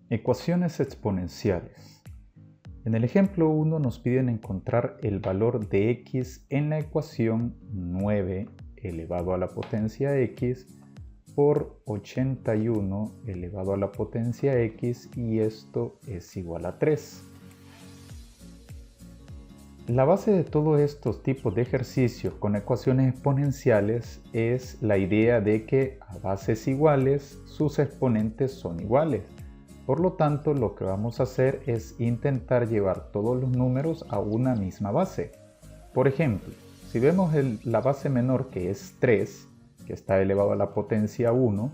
Ecuaciones exponenciales. En el ejemplo 1 nos piden encontrar el valor de x en la ecuación 9 elevado a la potencia x por 81 elevado a la potencia x, y esto es igual a 3. La base de todos estos tipos de ejercicios con ecuaciones exponenciales es la idea de que a bases iguales sus exponentes son iguales. Por lo tanto, lo que vamos a hacer es intentar llevar todos los números a una misma base. Por ejemplo, si vemos la base menor, que es 3, que está elevado a la potencia 1,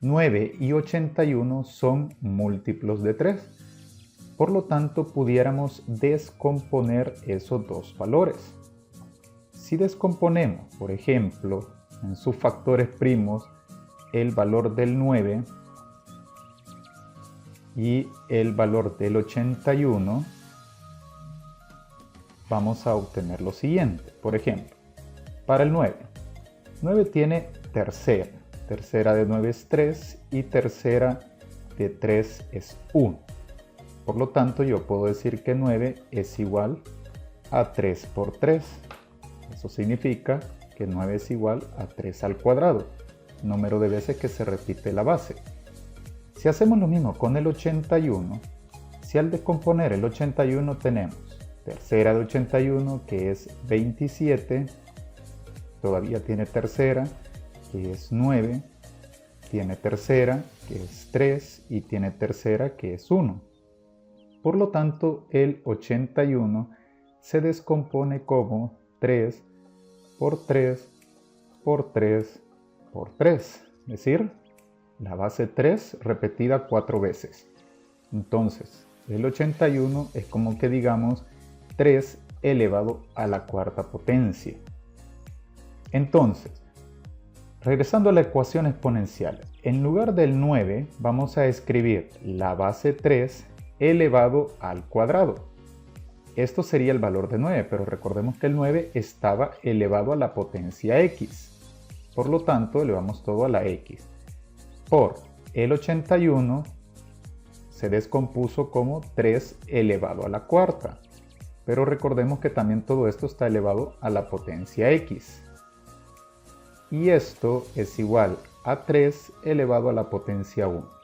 9 y 81 son múltiplos de 3. Por lo tanto, pudiéramos descomponer esos dos valores. Si descomponemos, por ejemplo, en sus factores primos, el valor del 9 y el valor del 81, vamos a obtener lo siguiente. Por ejemplo, para el 9 tiene tercera. Tercera de 9 es 3 y tercera de 3 es 1. Por lo tanto, yo puedo decir que 9 es igual a 3 por 3. Eso significa que 9 es igual a 3 al cuadrado, número de veces que se repite la base. Si hacemos lo mismo con el 81, si al descomponer el 81 tenemos tercera de 81, que es 27, todavía tiene tercera, que es 9, tiene tercera, que es 3, y tiene tercera, que es 1. Por lo tanto, el 81 se descompone como 3 por 3 por 3 por 3, es decir, la base 3 repetida 4 veces. Entonces, el 81 es como que digamos 3 elevado a la cuarta potencia. Entonces, regresando a la ecuación exponencial, en lugar del 9 vamos a escribir la base 3 elevado al cuadrado. Esto sería el valor de 9, pero recordemos que el 9 estaba elevado a la potencia x. Por lo tanto, elevamos todo a la x. Por el 81 se descompuso como 3 elevado a la cuarta. Pero recordemos que también todo esto está elevado a la potencia x. Y esto es igual a 3 elevado a la potencia 1.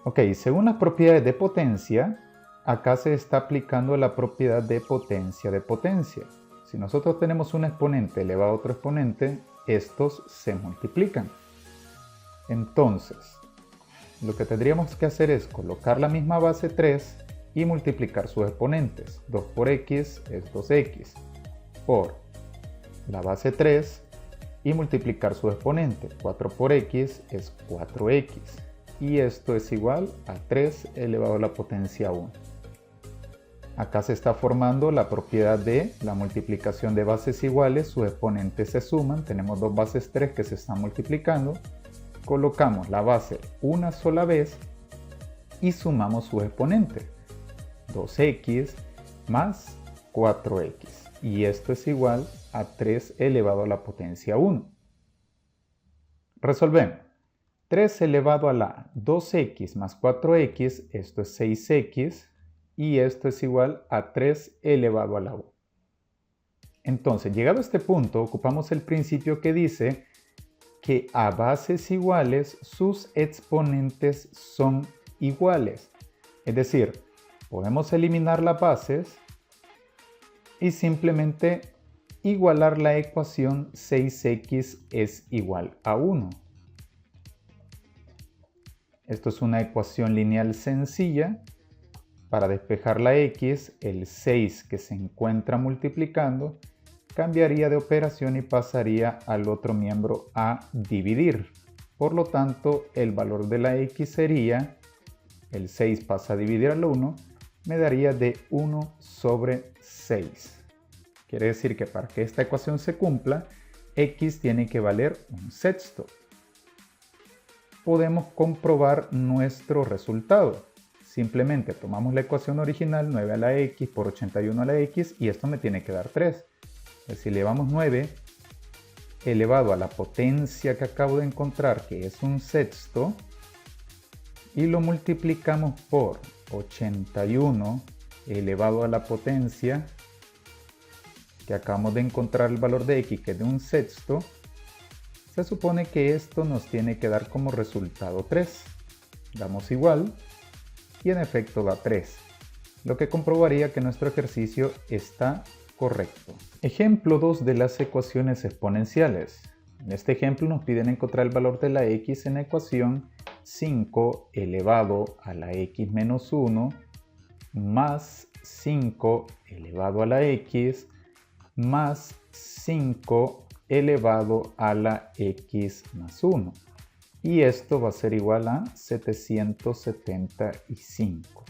Ok, según las propiedades de potencia, acá se está aplicando la propiedad de potencia de potencia. Si nosotros tenemos un exponente elevado a otro exponente, estos se multiplican. Entonces, lo que tendríamos que hacer es colocar la misma base 3 y multiplicar sus exponentes. 2 por x es 2x, por la base 3 y multiplicar su exponente. 4 por x es 4x. Y esto es igual a 3 elevado a la potencia 1. Acá se está formando la propiedad de la multiplicación de bases iguales, sus exponentes se suman, tenemos dos bases 3 que se están multiplicando, colocamos la base una sola vez y sumamos sus exponentes, 2x más 4x, y esto es igual a 3 elevado a la potencia 1. Resolvemos. 3 elevado a la 2x más 4x, esto es 6x, y esto es igual a 3 elevado a la 1. Entonces, llegado a este punto, ocupamos el principio que dice que a bases iguales sus exponentes son iguales. Es decir, podemos eliminar las bases y simplemente igualar la ecuación 6x es igual a 1. Esto es una ecuación lineal sencilla. Para despejar la x, el 6 que se encuentra multiplicando cambiaría de operación y pasaría al otro miembro a dividir. Por lo tanto, el valor de la x sería, el 6 pasa a dividir al 1, me daría de 1 sobre 6. Quiere decir que para que esta ecuación se cumpla, x tiene que valer un sexto. Podemos comprobar nuestro resultado. Simplemente tomamos la ecuación original, 9 a la x por 81 a la x, y esto me tiene que dar 3. Entonces, si elevamos 9 elevado a la potencia que acabo de encontrar, que es un sexto, y lo multiplicamos por 81 elevado a la potencia, que acabamos de encontrar el valor de x, que es de 1/6, se supone que esto nos tiene que dar como resultado 3. Damos igual y en efecto da 3, lo que comprobaría que nuestro ejercicio está correcto. Ejemplo 2 de las ecuaciones exponenciales. En este ejemplo nos piden encontrar el valor de la x en la ecuación 5 elevado a la x menos 1 más 5 elevado a la x más 5 elevado a la x más 1. Y esto va a ser igual a 775.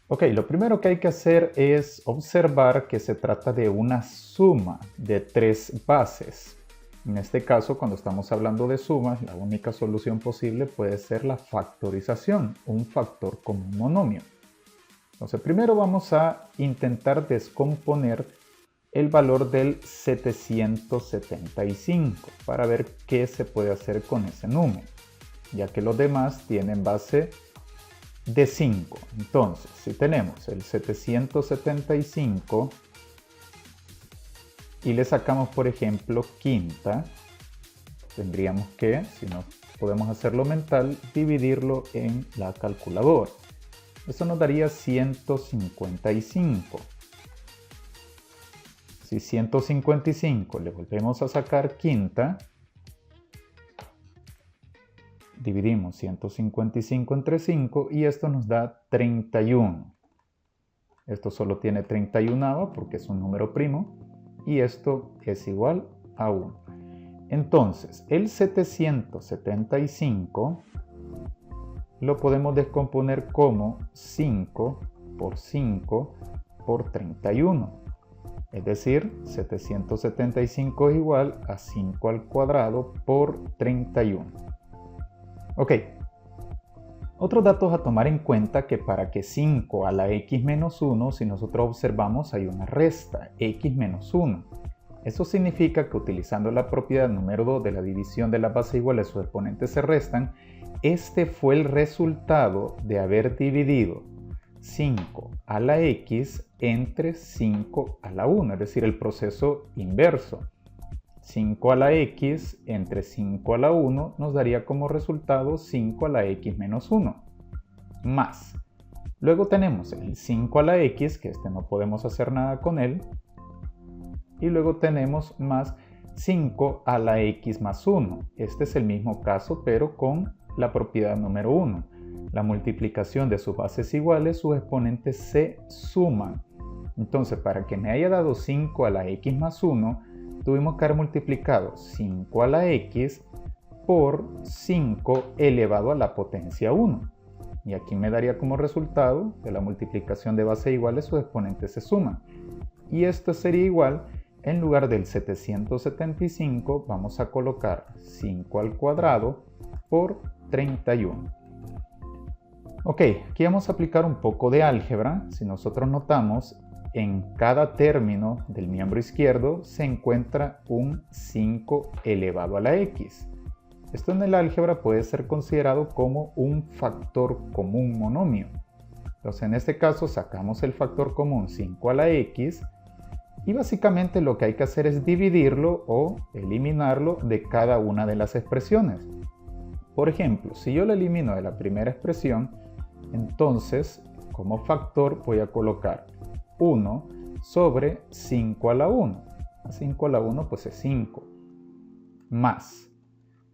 Ok, lo primero que hay que hacer es observar que se trata de una suma de 3 bases. En este caso, cuando estamos hablando de sumas, la única solución posible puede ser la factorización, un factor como un monomio. Entonces, primero vamos a intentar descomponer el valor del 775 para ver qué se puede hacer con ese número, ya que los demás tienen base de 5. Entonces, si tenemos el 775 y le sacamos, por ejemplo, quinta, tendríamos que, si no podemos hacerlo mental, dividirlo en la calculadora. Eso nos daría 155. Si 155 le volvemos a sacar quinta, dividimos 155 entre 5 y esto nos da 31. Esto solo tiene 31 porque es un número primo y esto es igual a 1. Entonces, el 775 lo podemos descomponer como 5 por 5 por 31. Es decir, 775 es igual a 5 al cuadrado por 31. Ok. Otros datos a tomar en cuenta que para que 5 a la x menos 1, si nosotros observamos, hay una resta, x menos 1. Eso significa que utilizando la propiedad número 2 de la división de las bases iguales, sus exponentes se restan. Este fue el resultado de haber dividido 5 a la x entre 5 a la 1, es decir, el proceso inverso. 5 a la x entre 5 a la 1 nos daría como resultado 5 a la x menos 1, más. Luego tenemos el 5 a la x, que este no podemos hacer nada con él, y luego tenemos más 5 a la x más 1. Este es el mismo caso, pero con la propiedad número 1. La multiplicación de sus bases iguales, sus exponentes se suman. Entonces, para que me haya dado 5 a la x más 1, tuvimos que haber multiplicado 5 a la x por 5 elevado a la potencia 1. Y aquí me daría como resultado de la multiplicación de bases iguales, sus exponentes se suman. Y esto sería igual, en lugar del 775, vamos a colocar 5 al cuadrado por 31. Ok, aquí vamos a aplicar un poco de álgebra. Si nosotros notamos, en cada término del miembro izquierdo se encuentra un 5 elevado a la x. Esto en el álgebra puede ser considerado como un factor común monomio. Entonces en este caso sacamos el factor común 5 a la x y básicamente lo que hay que hacer es dividirlo o eliminarlo de cada una de las expresiones. Por ejemplo, si yo lo elimino de la primera expresión, entonces como factor voy a colocar 1 sobre 5 a la 1. 5 a la 1 pues es 5. Más.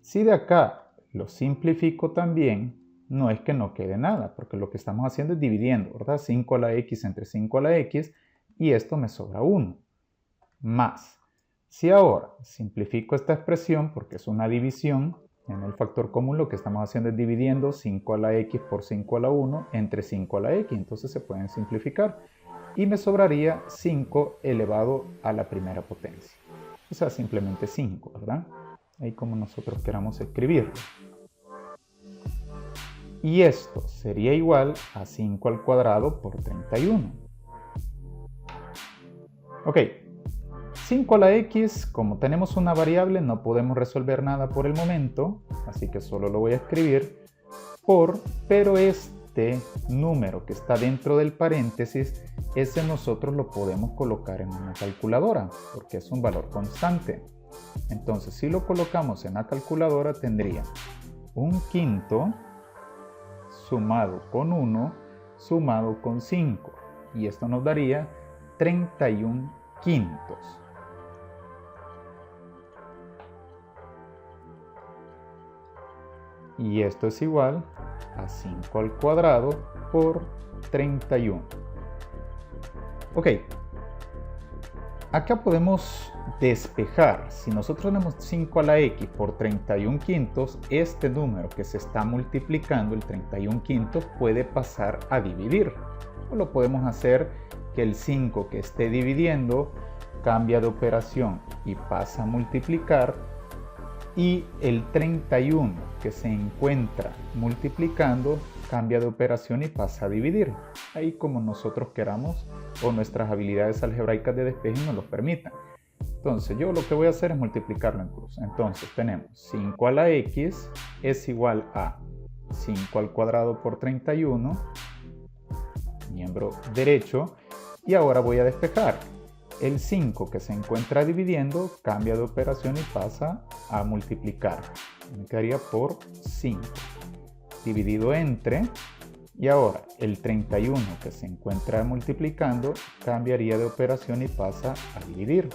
Si de acá lo simplifico también, no es que no quede nada, porque lo que estamos haciendo es dividiendo, ¿verdad? 5 a la x entre 5 a la x y esto me sobra 1. Más. Si ahora simplifico esta expresión, porque es una división, en el factor común lo que estamos haciendo es dividiendo 5 a la x por 5 a la 1 entre 5 a la x, entonces se pueden simplificar. Y me sobraría 5 elevado a la primera potencia. O sea, simplemente 5, ¿verdad? Ahí como nosotros queramos escribirlo. Y esto sería igual a 5 al cuadrado por 31. Ok, 5 a la x, como tenemos una variable, no podemos resolver nada por el momento, así que solo lo voy a escribir. pero este número que está dentro del paréntesis, ese nosotros lo podemos colocar en una calculadora, porque es un valor constante. Entonces, si lo colocamos en la calculadora, tendría 1/5 sumado con 1 sumado con 5. Y esto nos daría 31/5. Y esto es igual a 5 al cuadrado por 31. Ok, acá podemos despejar. Si nosotros tenemos 5 a la x por 31/5, este número que se está multiplicando, el 31/5, puede pasar a dividir. O lo podemos hacer que el 5 que esté dividiendo cambia de operación y pasa a multiplicar, y el 31 que se encuentra multiplicando cambia de operación y pasa a dividir. Ahí como nosotros queramos o nuestras habilidades algebraicas de despeje nos lo permitan. Entonces yo lo que voy a hacer es multiplicarlo en cruz. Entonces tenemos 5 a la x es igual a 5 al cuadrado por 31, miembro derecho, y ahora voy a despejar. El 5 que se encuentra dividiendo cambia de operación y pasa a multiplicar. Me quedaría por 5 dividido entre, y ahora el 31 que se encuentra multiplicando cambiaría de operación y pasa a dividir.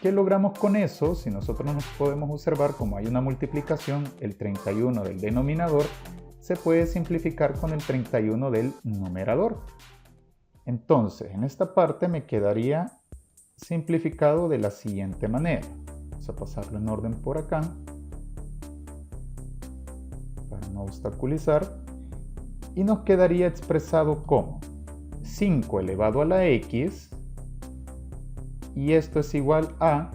¿Qué logramos con eso? Si nosotros nos podemos observar como hay una multiplicación, el 31 del denominador se puede simplificar con el 31 del numerador. Entonces, en esta parte me quedaría simplificado de la siguiente manera. Vamos a pasarlo en orden por acá para no obstaculizar. Y nos quedaría expresado como 5 elevado a la x, y esto es igual a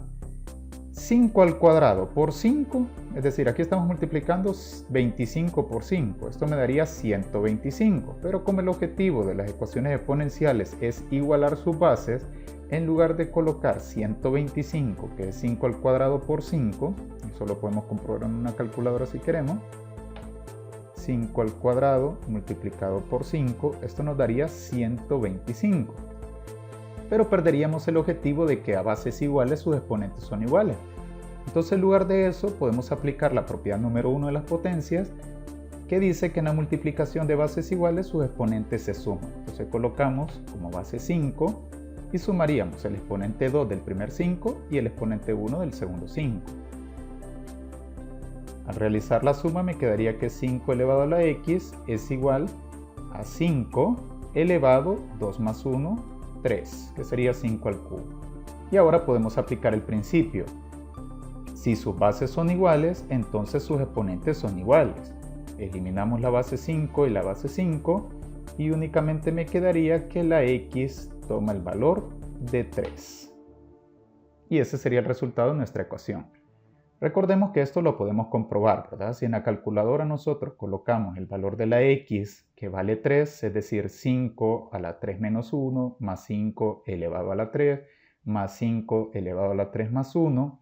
5 al cuadrado por 5, es decir, aquí estamos multiplicando 25 por 5, esto me daría 125, pero como el objetivo de las ecuaciones exponenciales es igualar sus bases, en lugar de colocar 125, que es 5 al cuadrado por 5, eso lo podemos comprobar en una calculadora si queremos, 5 al cuadrado multiplicado por 5, esto nos daría 125. Pero perderíamos el objetivo de que a bases iguales sus exponentes son iguales. Entonces, en lugar de eso, podemos aplicar la propiedad número 1 de las potencias, que dice que en la multiplicación de bases iguales sus exponentes se suman. Entonces colocamos como base 5 y sumaríamos el exponente 2 del primer 5 y el exponente 1 del segundo 5. Al realizar la suma me quedaría que 5 elevado a la x es igual a 5 elevado 2 más 1, 3, que sería 5 al cubo. Y ahora podemos aplicar el principio. Si sus bases son iguales, entonces sus exponentes son iguales. Eliminamos la base 5 y la base 5 y únicamente me quedaría que la x toma el valor de 3. Y ese sería el resultado de nuestra ecuación. Recordemos que esto lo podemos comprobar, ¿verdad? Si en la calculadora nosotros colocamos el valor de la x que vale 3, es decir, 5 a la 3 menos 1 más 5 elevado a la 3 más 5 elevado a la 3 más 1,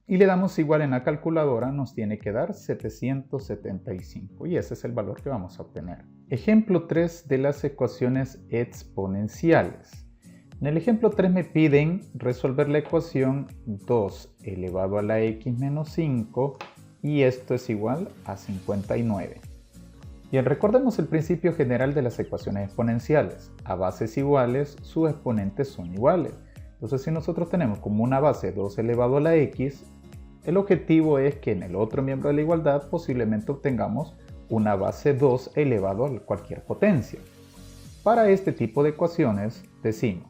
y le damos igual en la calculadora, nos tiene que dar 775, y ese es el valor que vamos a obtener. Ejemplo 3 de las ecuaciones exponenciales. En el ejemplo 3 me piden resolver la ecuación 2 elevado a la x menos 5, y esto es igual a 59. Bien, recordemos el principio general de las ecuaciones exponenciales. A bases iguales, sus exponentes son iguales. Entonces, si nosotros tenemos como una base 2 elevado a la x, el objetivo es que en el otro miembro de la igualdad posiblemente obtengamos una base 2 elevado a cualquier potencia. Para este tipo de ecuaciones decimos,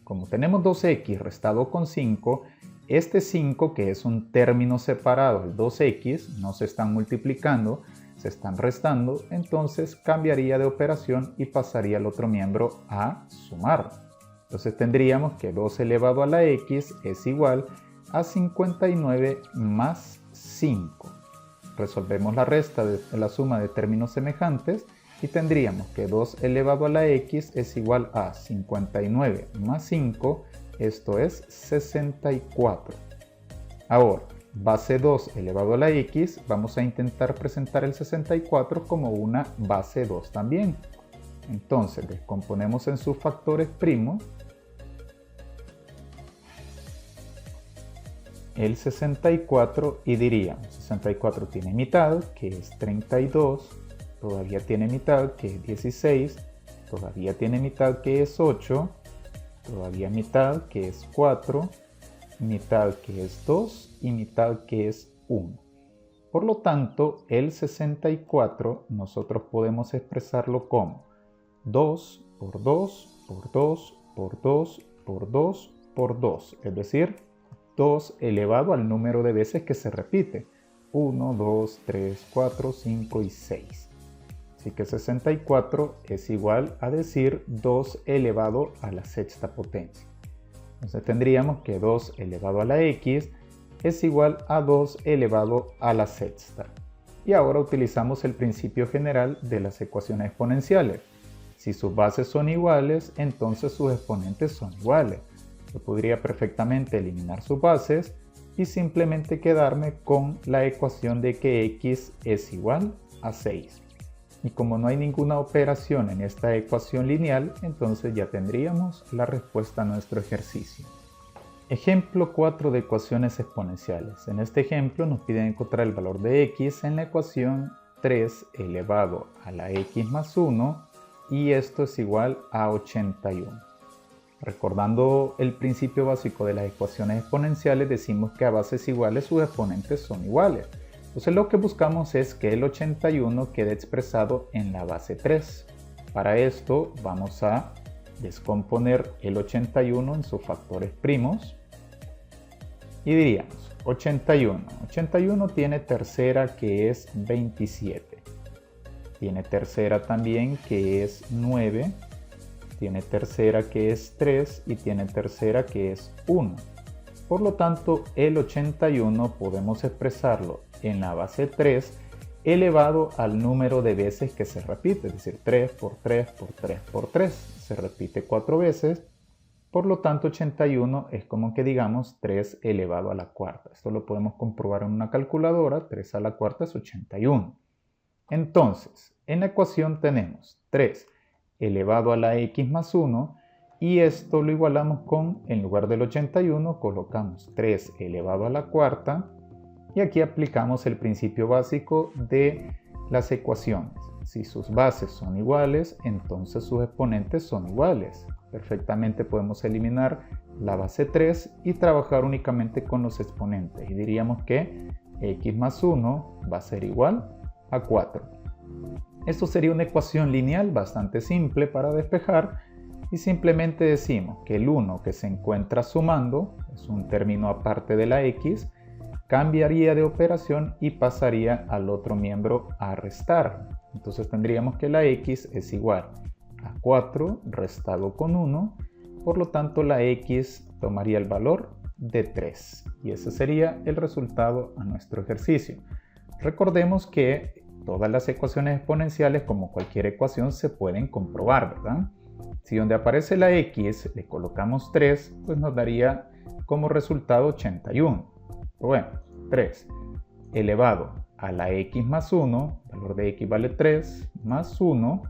como tenemos 2x restado con 5, este 5 que es un término separado, el 2x, no se están multiplicando, se están restando, entonces cambiaría de operación y pasaría al otro miembro a sumar. Entonces tendríamos que 2 elevado a la x es igual a 59 más 5. Resolvemos la resta de la suma de términos semejantes y tendríamos que 2 elevado a la x es igual a 59 más 5, esto es 64. Ahora, base 2 elevado a la x, vamos a intentar presentar el 64 como una base 2 también. Entonces descomponemos en sus factores primos el 64 y diríamos, 64 tiene mitad, que es 32, todavía tiene mitad, que es 16, todavía tiene mitad, que es 8, todavía mitad, que es 4, mitad, que es 2 y mitad, que es 1. Por lo tanto, el 64 nosotros podemos expresarlo como 2 por 2 por 2 por 2 por 2 por 2, es decir, 2 elevado al número de veces que se repite, 1, 2, 3, 4, 5 y 6. Así que 64 es igual a decir 2 elevado a la sexta potencia. Entonces tendríamos que 2 elevado a la x es igual a 2 elevado a la sexta. Y ahora utilizamos el principio general de las ecuaciones exponenciales. Si sus bases son iguales, entonces sus exponentes son iguales. Yo podría perfectamente eliminar sus bases y simplemente quedarme con la ecuación de que x es igual a 6. Y como no hay ninguna operación en esta ecuación lineal, entonces ya tendríamos la respuesta a nuestro ejercicio. Ejemplo 4 de ecuaciones exponenciales. En este ejemplo nos piden encontrar el valor de x en la ecuación 3 elevado a la x más 1 y esto es igual a 81. Recordando el principio básico de las ecuaciones exponenciales, decimos que a bases iguales sus exponentes son iguales. Entonces lo que buscamos es que el 81 quede expresado en la base 3. Para esto vamos a descomponer el 81 en sus factores primos y diríamos 81 tiene tercera que es 27, tiene tercera también que es 9, tiene tercera que es 3 y tiene tercera que es 1. Por lo tanto, el 81 podemos expresarlo en la base 3 elevado al número de veces que se repite, es decir, 3 por 3 por 3 por 3. Se repite 4 veces, por lo tanto 81 es como que digamos 3 elevado a la cuarta. Esto lo podemos comprobar en una calculadora, 3 a la cuarta es 81. Entonces, en la ecuación tenemos 3 elevado a la x más 1 y esto lo igualamos con, en lugar del 81, colocamos 3 elevado a la cuarta y aquí aplicamos el principio básico de las ecuaciones. Si sus bases son iguales, entonces sus exponentes son iguales. Perfectamente podemos eliminar la base 3 y trabajar únicamente con los exponentes y diríamos que x más 1 va a ser igual a 4. Esto sería una ecuación lineal bastante simple para despejar y simplemente decimos que el 1 que se encuentra sumando, es un término aparte de la x, cambiaría de operación y pasaría al otro miembro a restar. Entonces tendríamos que la x es igual a 4 restado con 1, por lo tanto la x tomaría el valor de 3 y ese sería el resultado a nuestro ejercicio. Recordemos que todas las ecuaciones exponenciales, como cualquier ecuación, se pueden comprobar, ¿verdad? Si donde aparece la x le colocamos 3, pues nos daría como resultado 81. Bueno, 3 elevado a la x más 1, el valor de x vale 3, más 1,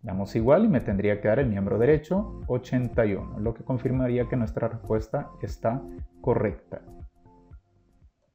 damos igual y me tendría que dar el miembro derecho 81, lo que confirmaría que nuestra respuesta está correcta.